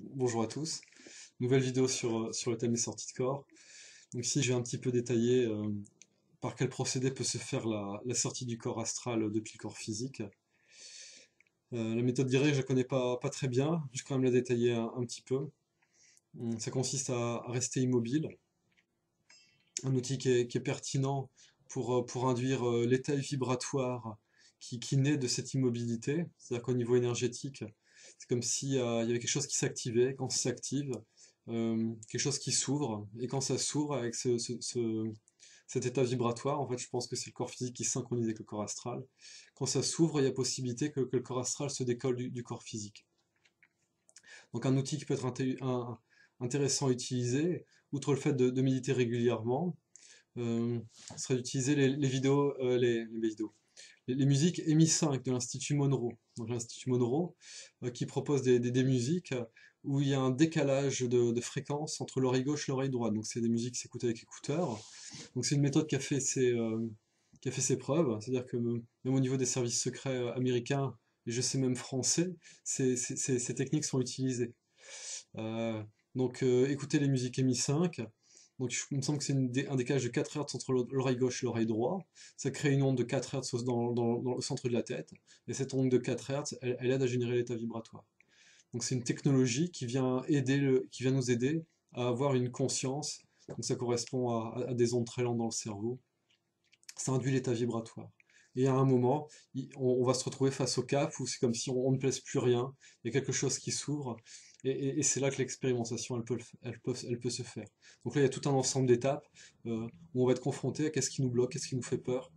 Bonjour à tous, nouvelle vidéo sur le thème des sorties de corps. Donc ici je vais un petit peu détailler par quel procédé peut se faire la sortie du corps astral depuis le corps physique. La méthode directe je la connais pas très bien, je vais quand même la détailler un petit peu. Ça consiste à rester immobile, un outil qui est pertinent pour induire l'état vibratoire qui naît de cette immobilité, c'est-à-dire qu'au niveau énergétique, c'est comme si il y avait quelque chose qui s'activait. Quand ça s'active, quelque chose qui s'ouvre, et quand ça s'ouvre avec cet état vibratoire, en fait, je pense que c'est le corps physique qui synchronise avec le corps astral. Quand ça s'ouvre, il y a possibilité que le corps astral se décolle du corps physique. Donc un outil qui peut être intéressant à utiliser, outre le fait de méditer régulièrement, serait d'utiliser les vidéos, les musiques EMI5 de l'Institut Monroe. Donc l'Institut Monroe qui propose des musiques où il y a un décalage de fréquence entre l'oreille gauche et l'oreille droite. Donc c'est des musiques qui s'écoutent avec écouteurs. Donc c'est une méthode qui a fait ses preuves. C'est-à-dire que même au niveau des services secrets américains, et je sais même français, ces techniques sont utilisées. Euh, écoutez les musiques EMI5. Donc il me semble que c'est un décalage de 4 Hz entre l'oreille gauche et l'oreille droite. Ça crée une onde de 4 Hz dans le centre de la tête. Et cette onde de 4 Hz, elle aide à générer l'état vibratoire. Donc c'est une technologie qui vient nous aider à avoir une conscience. Donc ça correspond à des ondes très lentes dans le cerveau. Ça induit l'état vibratoire. Et à un moment, on va se retrouver face au cap où c'est comme si on ne pèse plus rien. Il y a quelque chose qui s'ouvre. Et c'est là que l'expérimentation, elle peut se faire. Donc là, il y a tout un ensemble d'étapes où on va être confronté à qu'est-ce qui nous bloque, qu'est-ce qui nous fait peur.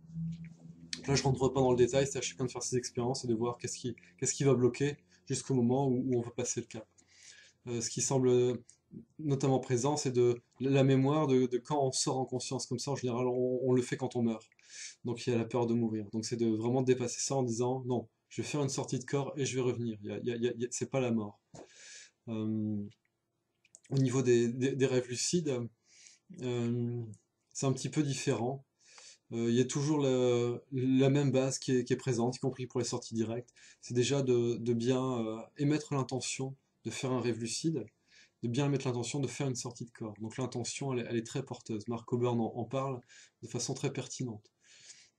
Là, je ne rentre pas dans le détail, c'est à chacun de faire ses expériences et de voir qu'est-ce qui va bloquer jusqu'au moment où on va passer le cap. Ce qui semble notamment présent, c'est de la mémoire de quand on sort en conscience. Comme ça, en général, on le fait quand on meurt. Donc il y a la peur de mourir. Donc c'est de vraiment dépasser ça en disant non, je vais faire une sortie de corps et je vais revenir. C'est pas la mort. Euh, Au niveau des rêves lucides, euh, c'est un petit peu différent. Il y a toujours la même base qui est présente, y compris pour les sorties directes. C'est déjà de bien émettre l'intention de faire un rêve lucide, de bien mettre l'intention de faire une sortie de corps. Donc l'intention, elle est très porteuse. Mark Coburn en parle de façon très pertinente.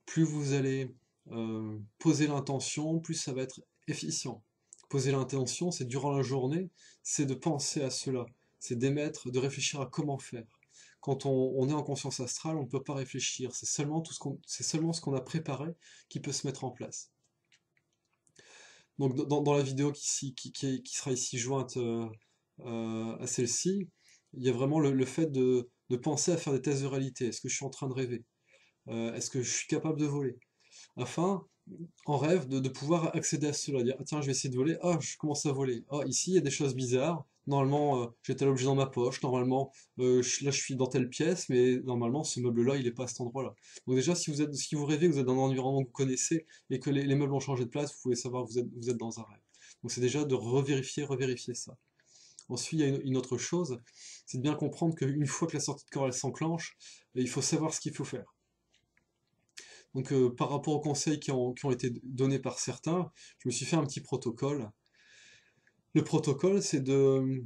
Plus vous allez poser l'intention, plus ça va être efficient. Poser l'intention, c'est durant la journée, c'est de penser à cela, c'est d'émettre, de réfléchir à comment faire. Quand on est en conscience astrale, on ne peut pas réfléchir, c'est seulement ce qu'on a préparé qui peut se mettre en place. Donc dans la vidéo qui sera ici jointe à celle-ci, il y a vraiment le fait de penser à faire des tests de réalité. Est-ce que je suis en train de rêver? Est-ce que je suis capable de voler? Afin, en rêve, de pouvoir accéder à cela, dire, ah, tiens, je vais essayer de voler, ah, je commence à voler, ah, ici, il y a des choses bizarres, normalement, j'ai tel objet dans ma poche, normalement, là, je suis dans telle pièce, mais normalement, ce meuble-là, il n'est pas à cet endroit-là. Donc déjà, si vous rêvez, que vous êtes dans un environnement que vous connaissez, et que les meubles ont changé de place, vous pouvez savoir que vous êtes dans un rêve. Donc c'est déjà de revérifier ça. Ensuite, il y a une autre chose, c'est de bien comprendre qu'une fois que la sortie de corps, elle s'enclenche, il faut savoir ce qu'il faut faire. Donc, par rapport aux conseils qui ont été donnés par certains, je me suis fait un petit protocole. Le protocole, c'est de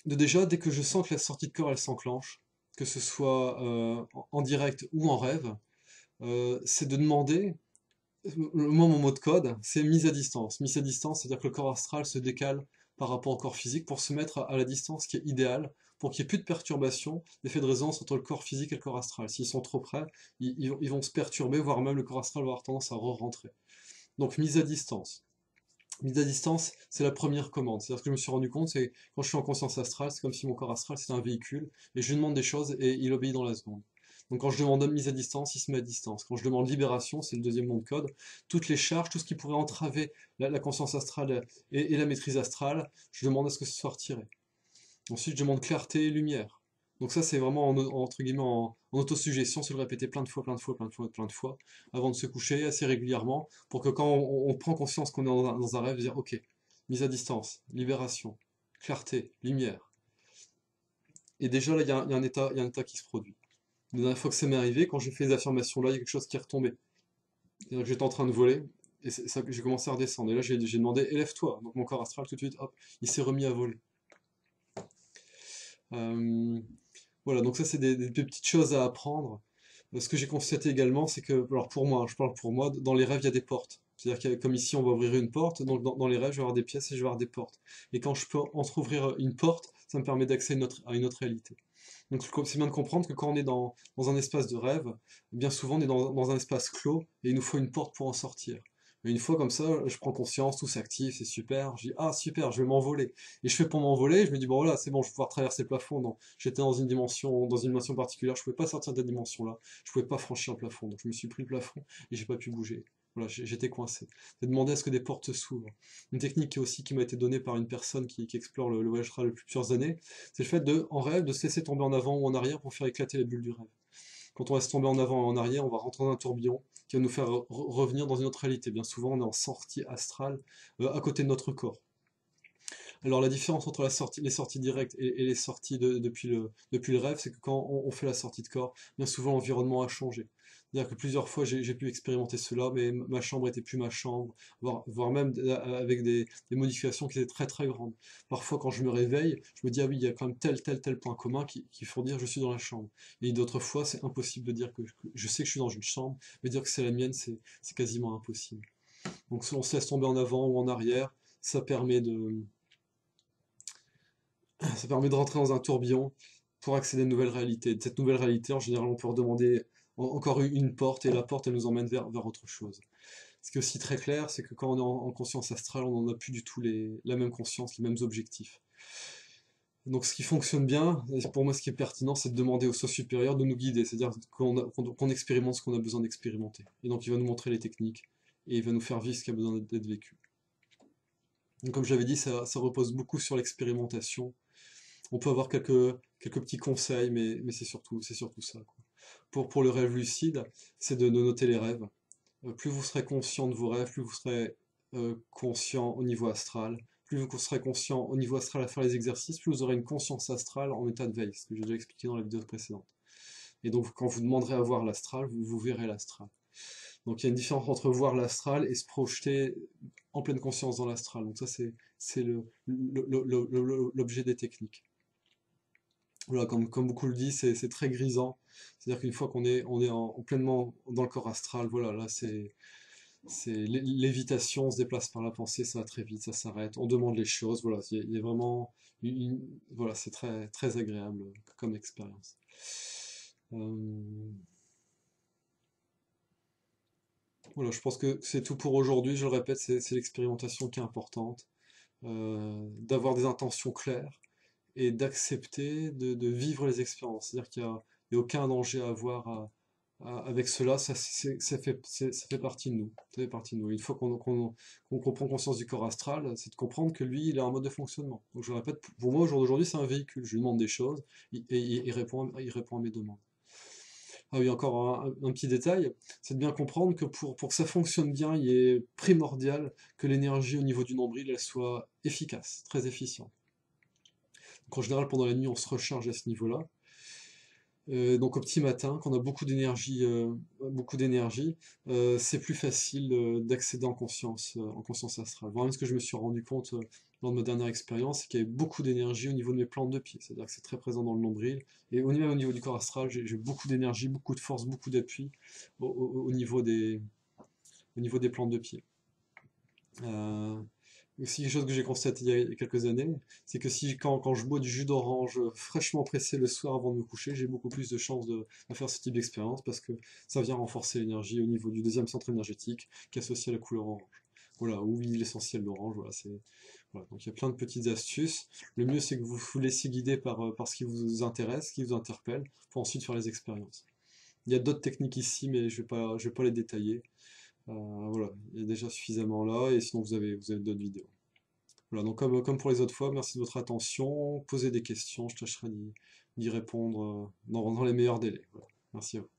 déjà, dès que je sens que la sortie de corps, elle s'enclenche, que ce soit en direct ou en rêve, c'est de demander, moi, mon mot de code, c'est mise à distance. Mise à distance, c'est-à-dire que le corps astral se décale par rapport au corps physique pour se mettre à la distance qui est idéale, pour qu'il n'y ait plus de perturbation, d'effet de résonance entre le corps physique et le corps astral. S'ils sont trop près, ils vont se perturber, voire même le corps astral va avoir tendance à re-rentrer. Donc mise à distance. Mise à distance, c'est la première commande. C'est-à-dire que je me suis rendu compte, c'est quand je suis en conscience astrale, c'est comme si mon corps astral c'était un véhicule, et je lui demande des choses et il obéit dans la seconde. Donc quand je demande mise à distance, il se met à distance. Quand je demande libération, c'est le deuxième nom de code, toutes les charges, tout ce qui pourrait entraver la conscience astrale et la maîtrise astrale, je demande à ce que ce soit retiré. Ensuite, je demande clarté et lumière. Donc ça, c'est vraiment entre guillemets en autosuggestion, se le répéter plein de fois, plein de fois, plein de fois, plein de fois, avant de se coucher assez régulièrement, pour que quand on prend conscience qu'on est dans un rêve, dire ok, mise à distance, libération, clarté, lumière. Et déjà là, il y a un état qui se produit. La dernière fois que ça m'est arrivé, quand j'ai fait les affirmations là, il y a quelque chose qui est retombé. C'est-à-dire que j'étais en train de voler, et j'ai commencé à redescendre. Et là, j'ai demandé élève-toi. Donc mon corps astral tout de suite, hop, il s'est remis à voler. Euh, voilà, donc ça c'est des petites choses à apprendre. Ce que j'ai constaté également, c'est que, alors pour moi, hein, je parle pour moi, dans les rêves, il y a des portes. C'est-à-dire que comme ici, on va ouvrir une porte, donc dans les rêves, je vais avoir des pièces et je vais avoir des portes. Et quand je peux entrouvrir une porte, ça me permet d'accéder à une autre réalité. Donc c'est bien de comprendre que quand on est dans un espace de rêve, bien souvent on est dans un espace clos et il nous faut une porte pour en sortir. Et une fois comme ça, je prends conscience, tout s'active, c'est super. Je dis ah super, je vais m'envoler. Et je fais pour m'envoler, je me dis bon voilà, c'est bon, je vais pouvoir traverser le plafond. Non, j'étais dans une dimension particulière, je pouvais pas sortir de la dimension là, je pouvais pas franchir le plafond. Donc je me suis pris le plafond et j'ai pas pu bouger. Voilà, j'étais coincé. J'ai demandé à ce que des portes s'ouvrent. Une technique qui m'a été donnée par une personne qui explore le voyage astral depuis plusieurs années, c'est le fait en rêve, de se laisser tomber en avant ou en arrière pour faire éclater la bulle du rêve. Quand on reste tomber en avant et en arrière, on va rentrer dans un tourbillon qui va nous faire revenir dans une autre réalité. Bien souvent, on est en sortie astrale à côté de notre corps. Alors la différence entre les sorties directes et les sorties depuis le rêve, c'est que quand on fait la sortie de corps, bien souvent l'environnement a changé. C'est-à-dire que plusieurs fois j'ai pu expérimenter cela, mais ma chambre était plus ma chambre, voire même avec des modifications qui étaient très très grandes. Parfois quand je me réveille, je me dis ah oui, il y a quand même tel point commun qui font dire je suis dans la chambre. Et d'autres fois c'est impossible de dire que je sais que je suis dans une chambre, mais dire que c'est la mienne c'est quasiment impossible. Donc si on se laisse tomber en avant ou en arrière, ça permet de ça permet de rentrer dans un tourbillon pour accéder à une nouvelle réalité. De cette nouvelle réalité, en général, on peut redemander encore une porte, et la porte, elle nous emmène vers autre chose. Ce qui est aussi très clair, c'est que quand on est en conscience astrale, on n'en a plus du tout la même conscience, les mêmes objectifs. Donc ce qui fonctionne bien, et pour moi ce qui est pertinent, c'est de demander au soi supérieur de nous guider, c'est-à-dire qu'on expérimente ce qu'on a besoin d'expérimenter. Et donc il va nous montrer les techniques, et il va nous faire vivre ce qui a besoin d'être vécu. Donc, comme j'avais dit, ça repose beaucoup sur l'expérimentation. On peut avoir quelques petits conseils, mais c'est surtout ça, quoi. Pour le rêve lucide, c'est de noter les rêves. Plus vous serez conscient de vos rêves, plus vous serez conscient au niveau astral. Plus vous serez conscient au niveau astral à faire les exercices, plus vous aurez une conscience astrale en état de veille, ce que j'ai déjà expliqué dans la vidéo précédente. Et donc, quand vous demanderez à voir l'astral, vous verrez l'astral. Donc, il y a une différence entre voir l'astral et se projeter en pleine conscience dans l'astral. Donc, ça, c'est l'objet des techniques. Voilà, comme beaucoup le disent, c'est très grisant. C'est-à-dire qu'une fois on est pleinement dans le corps astral, voilà, là c'est l'évitation, on se déplace par la pensée, ça va très vite, ça s'arrête, on demande les choses, voilà, il y a vraiment voilà, c'est très très agréable comme expérience. Euh, voilà, je pense que c'est tout pour aujourd'hui, je le répète, c'est l'expérimentation qui est importante, d'avoir des intentions claires et d'accepter de vivre les expériences. C'est-à-dire il y a aucun danger à avoir avec cela, ça fait partie de nous. Ça fait partie de nous. Une fois qu'on prend conscience du corps astral, c'est de comprendre que lui, il a un mode de fonctionnement. Donc je le répète, pour moi, au jour d'aujourd'hui, c'est un véhicule. Je lui demande des choses et il répond à mes demandes. Ah oui, encore un petit détail, c'est de bien comprendre que pour que ça fonctionne bien, il est primordial que l'énergie au niveau du nombril, elle soit efficace, très efficiente. Donc en général, pendant la nuit, on se recharge à ce niveau-là. Donc au petit matin, quand on a beaucoup d'énergie, c'est plus facile d'accéder en conscience astrale. Vraiment, ce que je me suis rendu compte lors de ma dernière expérience, c'est qu'il y avait beaucoup d'énergie au niveau de mes plantes de pied. C'est-à-dire que c'est très présent dans le nombril. Et même au niveau du corps astral, j'ai beaucoup d'énergie, beaucoup de force, beaucoup d'appui au niveau des plantes de pied. Euh, Aussi, quelque chose que j'ai constaté il y a quelques années, c'est que quand je bois du jus d'orange fraîchement pressé le soir avant de me coucher, j'ai beaucoup plus de chances de faire ce type d'expérience parce que ça vient renforcer l'énergie au niveau du deuxième centre énergétique qui est associé à la couleur orange. Voilà, ou l'huile essentielle d'orange, voilà. Donc il y a plein de petites astuces. Le mieux c'est que vous vous laissiez guider par ce qui vous intéresse, ce qui vous interpelle, pour ensuite faire les expériences. Il y a d'autres techniques ici, mais je vais pas les détailler. Voilà, il y a déjà suffisamment là, et sinon vous avez d'autres vidéos. Voilà, donc comme pour les autres fois, merci de votre attention. Posez des questions, je tâcherai d'y répondre dans les meilleurs délais. Voilà. Merci à vous.